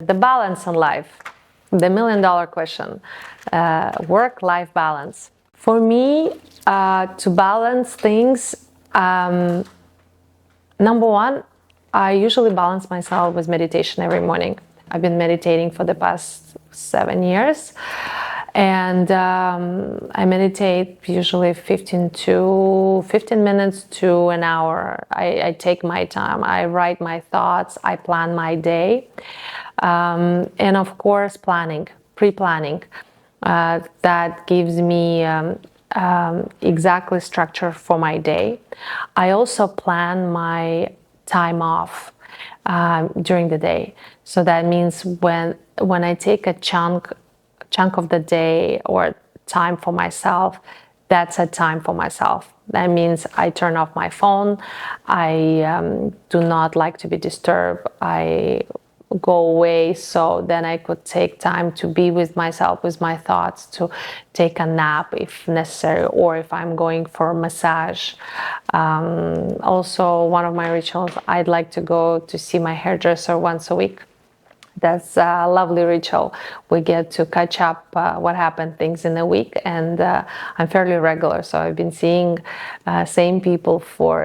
the balance in life, the $1,000,000 question, work-life balance. For me, to balance things, number one, I usually balance myself with meditation every morning. I've been meditating for the past 7 years, and I meditate usually 15 minutes to an hour. I take my time. I write my thoughts. I plan my day, and of course, pre-planning. That gives me exactly structure for my day. I also plan my time off during the day. So that means when I take a chunk of the day or time for myself, that's a time for myself. That means I turn off my phone. I do not like to be disturbed. I go away, so then I could take time to be with myself, with my thoughts, to take a nap if necessary, or if I'm going for a massage. Also, one of my rituals, I'd like to go to see my hairdresser once a week. That's a lovely ritual. We get to catch up what happened things in a week, and I'm fairly regular, so I've been seeing same people for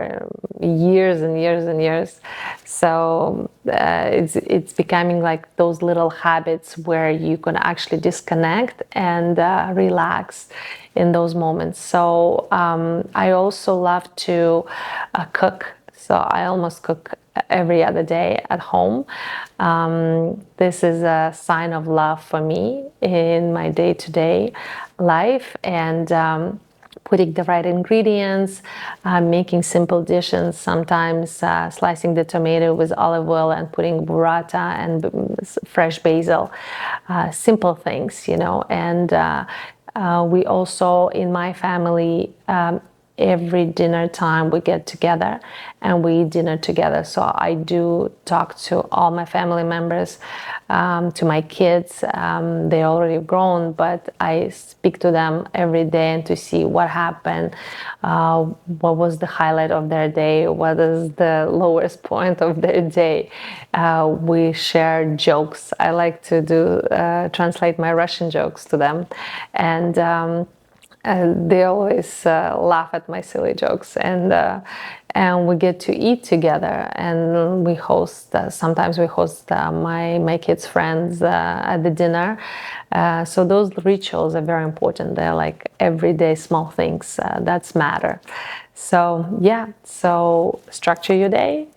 years and years and years. So it's becoming like those little habits where you can actually disconnect and relax in those moments. So I also love to cook. So I almost cook every other day at home. This is a sign of love for me in my day-to-day life, and putting the right ingredients, making simple dishes, sometimes slicing the tomato with olive oil and putting burrata and fresh basil, simple things, and we also, in my family, every dinner time we get together and we eat dinner together. So I do talk to all my family members, to my kids. They're already grown, but I speak to them every day and to see what happened, what was the highlight of their day, what is the lowest point of their day. We share jokes. I like to translate my Russian jokes to them, and they always laugh at my silly jokes, and we get to eat together, and we host. Sometimes we host my kids' friends at the dinner. So those rituals are very important. They're like everyday small things that matter. So yeah, so structure your day,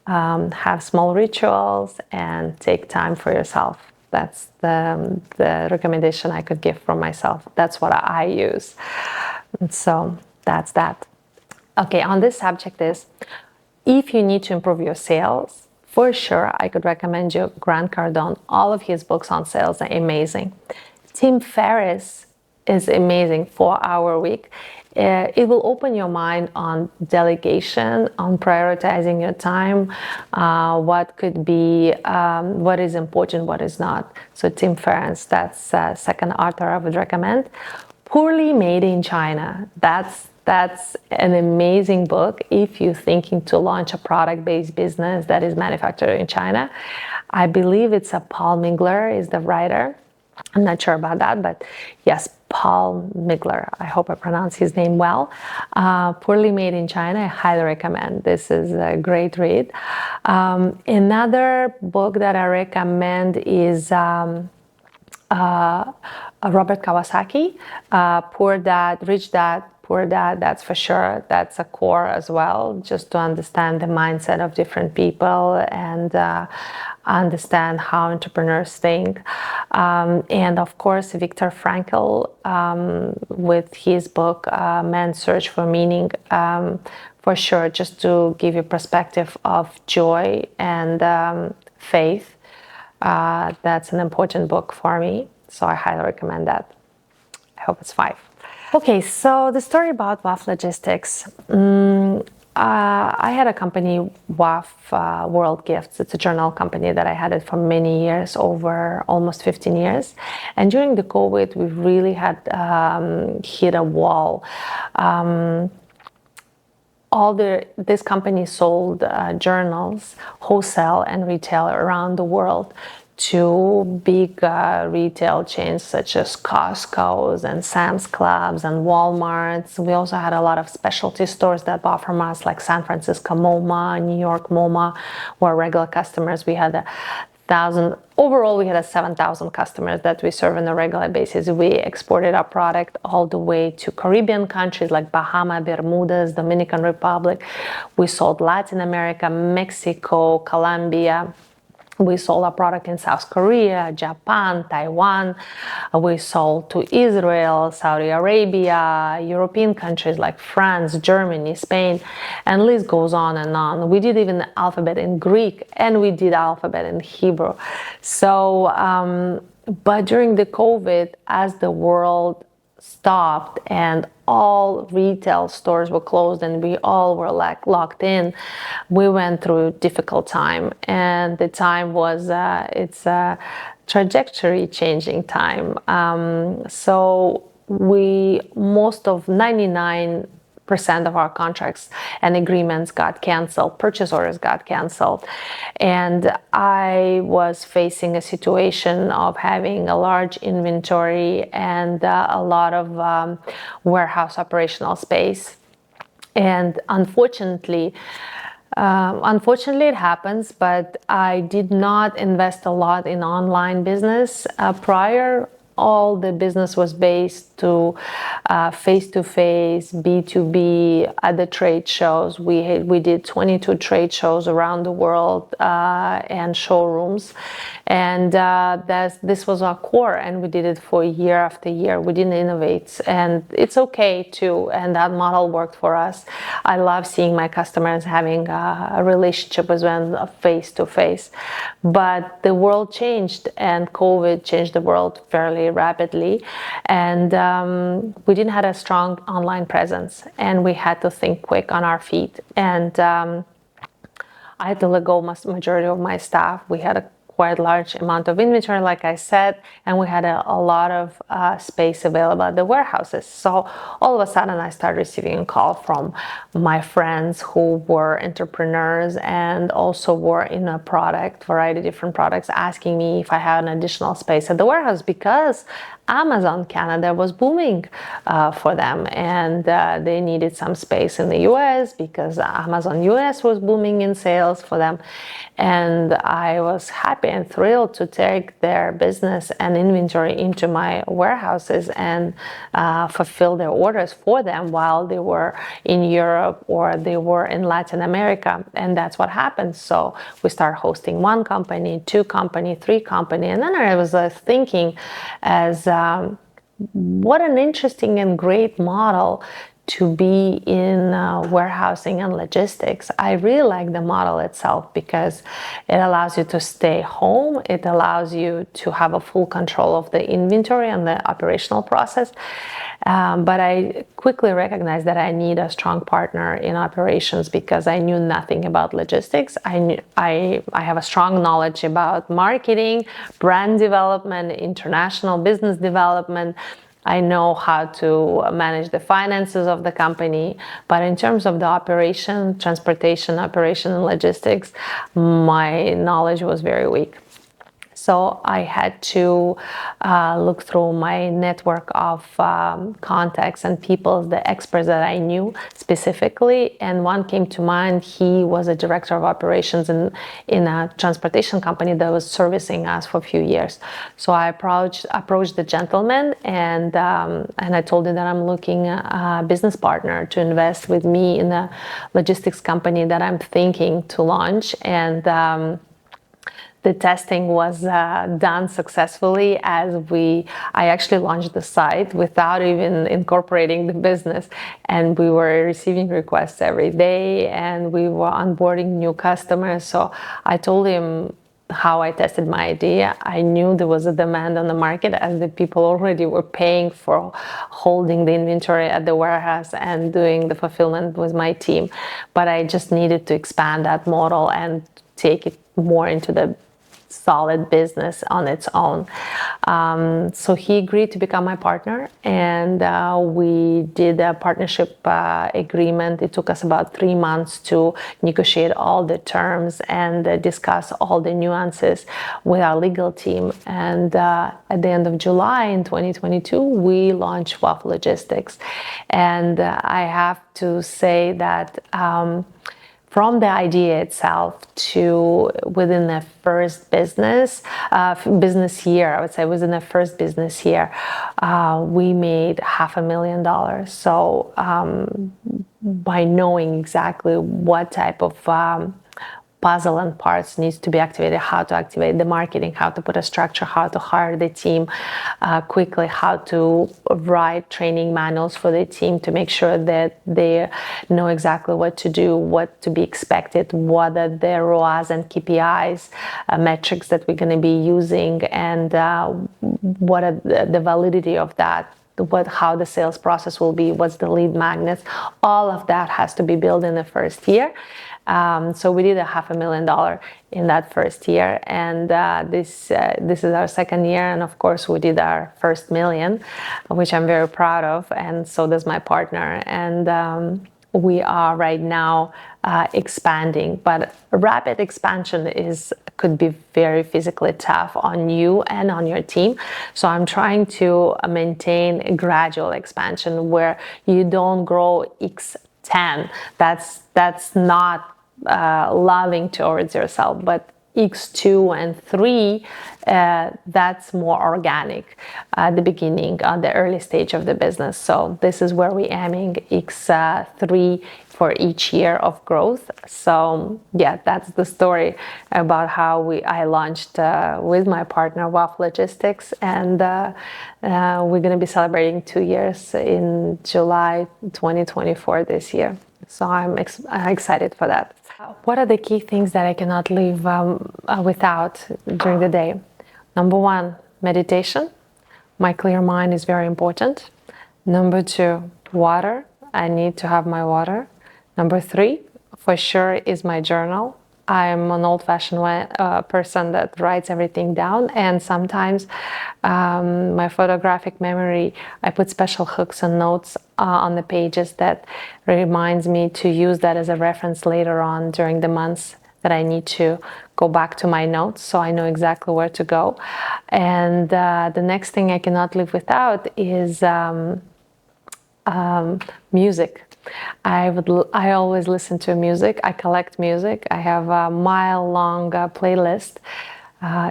have small rituals, and take time for yourself. That's the recommendation I could give from myself. That's what I use. And so that's that. Okay, on this subject is, if you need to improve your sales, for sure, I could recommend you Grant Cardone. All of his books on sales are amazing. Tim Ferriss is amazing, 4-hour week. It will open your mind on delegation, on prioritizing your time, what could be, what is important, what is not. So Tim Ferriss, that's second author I would recommend. Poorly Made in China. That's an amazing book if you're thinking to launch a product-based business that is manufactured in China. I believe it's Paul Migler is the writer. I'm not sure about that, but yes, Paul Migler. I hope I pronounced his name well. Poorly Made in China, I highly recommend. This is a great read. Another book that I recommend is Robert Kawasaki, Poor Dad, Rich Dad, Poor Dad. That's for sure. That's a core as well, just to understand the mindset of different people and understand how entrepreneurs think. And of course, Viktor Frankl, with his book, Man's Search for Meaning, for sure, just to give you perspective of joy and faith. That's an important book for me, so I highly recommend that. I hope it's 5. Okay, so the story about Waffle Logistics. I had a company, Waffle World Gifts. It's a journal company that I had it for many years, over almost 15 years. And during the COVID, we really had hit a wall. This company sold journals, wholesale and retail around the world to big retail chains such as Costco's and Sam's Clubs and Walmart's. We also had a lot of specialty stores that bought from us, like San Francisco MoMA, New York MoMA, were regular customers. We had 7,000 customers that we serve on a regular basis. We exported our product all the way to Caribbean countries like Bahama, Bermudas, Dominican Republic. We sold Latin America, Mexico, Colombia. We sold our product in South Korea, Japan, Taiwan. We sold to Israel, Saudi Arabia, European countries like France, Germany, Spain, and list goes on and on. We did even the alphabet in Greek, and we did alphabet in Hebrew. So, but during the COVID, as the world stopped and all retail stores were closed and we all were like locked in, we went through a difficult time, and the time was it's a trajectory changing time. So we most of 99% of our contracts and agreements got canceled, purchase orders got canceled. And I was facing a situation of having a large inventory and a lot of warehouse operational space. And unfortunately, it happens, but I did not invest a lot in online business prior. All the business was based to face-to-face, B2B at the trade shows. We did 22 trade shows around the world and showrooms, and this was our core, and we did it for year after year. We didn't innovate, and it's okay too, and that model worked for us. I love seeing my customers having a relationship with them face-to-face, but the world changed, and COVID changed the world fairly rapidly, and we didn't have a strong online presence, and we had to think quick on our feet. And I had to let go majority of my staff. We had a quite large amount of inventory, like I said, and we had a lot of space available at the warehouses. So all of a sudden I started receiving a call from my friends who were entrepreneurs and also were in a variety of different products, asking me if I had an additional space at the warehouse, because Amazon Canada was booming for them, and they needed some space in the US because Amazon US was booming in sales for them. And I was happy and thrilled to take their business and inventory into my warehouses and fulfill their orders for them while they were in Europe or they were in Latin America. And that's what happened. So we started hosting one company, two company, three company. And then I was thinking as what an interesting and great model to be in warehousing and logistics. I really like the model itself because it allows you to stay home. It allows you to have a full control of the inventory and the operational process. But I quickly recognized that I need a strong partner in operations because I knew nothing about logistics. I have a strong knowledge about marketing, brand development, international business development. I know how to manage the finances of the company, but in terms of the operation, transportation, operation, and logistics, my knowledge was very weak. So I had to look through my network of contacts and people, the experts that I knew specifically. And one came to mind. He was a director of operations in a transportation company that was servicing us for a few years. So I approached the gentleman and I told him that I'm looking a business partner to invest with me in a logistics company that I'm thinking to launch. And the testing was done successfully as I actually launched the site without even incorporating the business, and we were receiving requests every day and we were onboarding new customers. So I told him how I tested my idea. I knew there was a demand on the market as the people already were paying for holding the inventory at the warehouse and doing the fulfillment with my team, but I just needed to expand that model and take it more into the solid business on its own. So he agreed to become my partner, and we did a partnership agreement. It took us about 3 months to negotiate all the terms and discuss all the nuances with our legal team. And at the end of July in 2022, we launched Waffle Logistics. And I have to say that from the idea itself to within the first business year, I would say within the first business year, we made $500,000. So by knowing exactly what type of puzzle and parts needs to be activated, how to activate the marketing, how to put a structure, how to hire the team quickly, how to write training manuals for the team to make sure that they know exactly what to do, what to be expected, what are the ROAS and KPIs, metrics that we're going to be using, and what are the validity of that, how the sales process will be, what's the lead magnets. All of that has to be built in the first year. So we did $500,000 in that first year, and this is our second year, and of course we did our first million, which I'm very proud of, and so does my partner. And we are right now expanding, but rapid expansion could be very physically tough on you and on your team. So I'm trying to maintain a gradual expansion where you don't grow X10. That's not loving towards yourself, but X2 and 3, that's more organic at the beginning, on the early stage of the business. So this is where we're aiming, X3 for each year of growth. So yeah, that's the story about how I launched with my partner Waffle Logistics, and we're going to be celebrating 2 years in July 2024 this year. So I'm excited for that. What are the key things that I cannot live without during the day? Number 1, meditation. My clear mind is very important. Number 2, water. I need to have my water. Number 3, for sure, is my journal. I'm an old-fashioned person that writes everything down, and sometimes my photographic memory, I put special hooks and notes on the pages that reminds me to use that as a reference later on during the months that I need to go back to my notes, so I know exactly where to go. And the next thing I cannot live without is music. I always listen to music. I collect music. I have a mile-long playlist.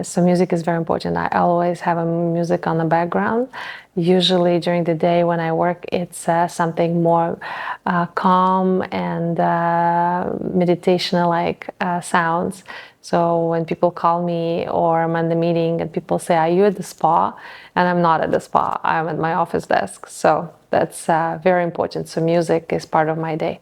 So music is very important. I always have a music on the background. Usually during the day when I work, it's something more calm and meditation-like sounds. So when people call me or I'm in the meeting and people say, "Are you at the spa?" And I'm not at the spa. I'm at my office desk. So that's very important. So music is part of my day.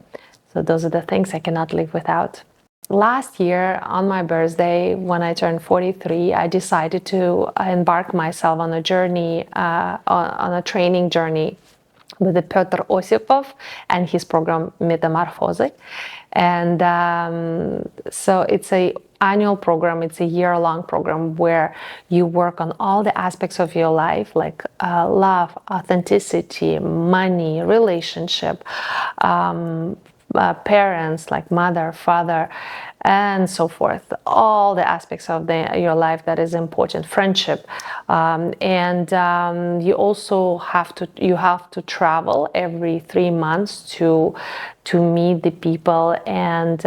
So those are the things I cannot live without. Last year, on my birthday, when I turned 43, I decided to embark myself on a journey, on a training journey with Piotr Osipov and his program Metamorphosis. And so it's an annual program, it's a year-long program where you work on all the aspects of your life, like love, authenticity, money, relationship, parents, like mother, father, and so forth. All the aspects of your life that is important, friendship, and you also have to travel every 3 months to meet the people and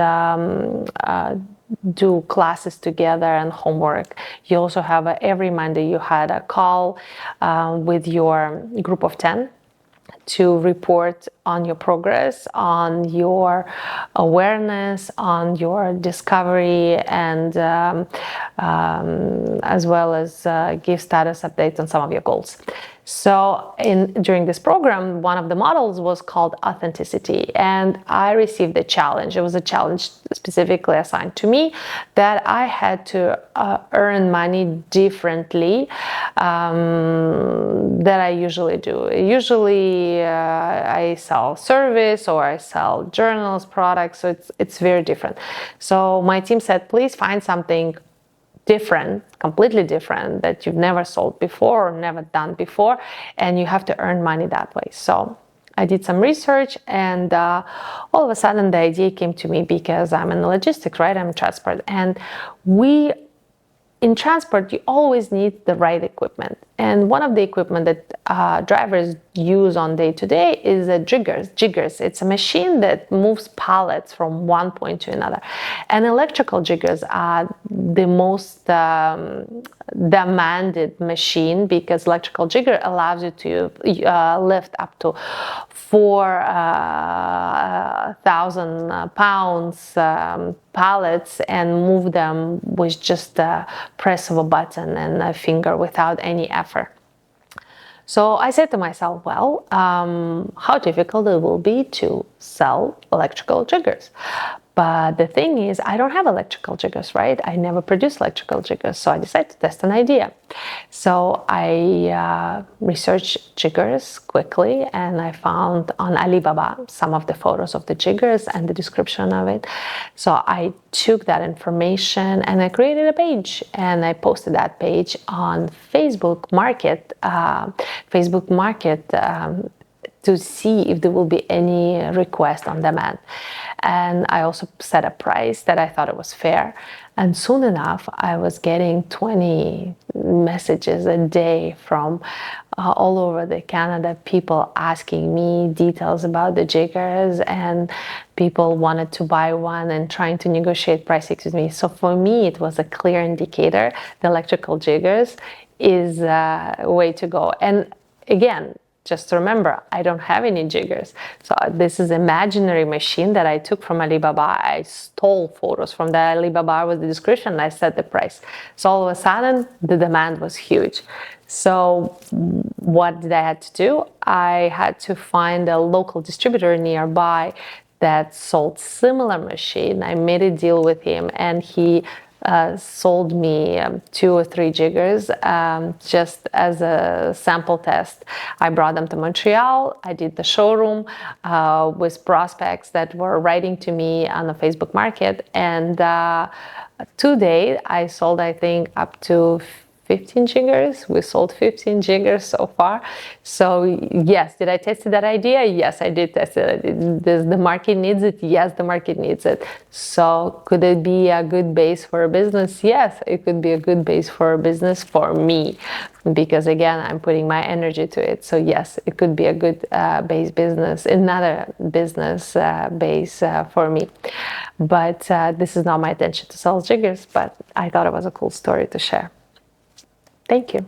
do classes together and homework. You also have every Monday you had a call with your group of 10 to report on your progress, on your awareness, on your discovery, and as well as give status updates on some of your goals. So during this program, one of the models was called authenticity, and I received a challenge. It was a challenge specifically assigned to me that I had to earn money differently that I usually do. Usually I sell service or I sell journals, products, so it's very different. So my team said, please find something different, completely different, that you've never sold before or never done before, and you have to earn money that way. So I did some research, and all of a sudden the idea came to me because I'm in logistics, right? I'm in transport, and in transport, you always need the right equipment. And one of the equipment that drivers use on day to day is a jiggers. It's a machine that moves pallets from one point to another. And electrical jiggers are the most demanded machine, because electrical jigger allows you to lift up to 4,000 pounds pallets and move them with just a press of a button and a finger without any effort. So I said to myself, well, how difficult it will be to sell electrical jiggers. But the thing is, I don't have electrical jiggers, right? I never produced electrical jiggers, so I decided to test an idea. So I researched jiggers quickly, and I found on Alibaba some of the photos of the jiggers and the description of it. So I took that information and I created a page, and I posted that page on Facebook Market. To see if there will be any request on demand. And I also set a price that I thought it was fair. And soon enough, I was getting 20 messages a day from all over the Canada, people asking me details about the jiggers, and people wanted to buy one and trying to negotiate prices with me. So for me, it was a clear indicator the electrical jiggers is a way to go. And again, just remember, I don't have any jiggers. So this is imaginary machine that I took from Alibaba. I stole photos from the Alibaba with the description, and I set the price. So all of a sudden, the demand was huge. So what did I have to do? I had to find a local distributor nearby that sold similar machine. I made a deal with him, and he sold me 2 or 3 jiggers just as a sample test. I brought them to Montreal. I did the showroom with prospects that were writing to me on the Facebook Market, and today I sold, I think, up to 15 jiggers. We sold 15 jiggers so far. So yes, did I test that idea? Yes, I did test it. Does the market needs it? Yes, the market needs it. So could it be a good base for a business? Yes, it could be a good base for a business for me, because again, I'm putting my energy to it. So yes, it could be a good base business, another business base for me. But this is not my intention to sell jiggers, but I thought it was a cool story to share. Thank you.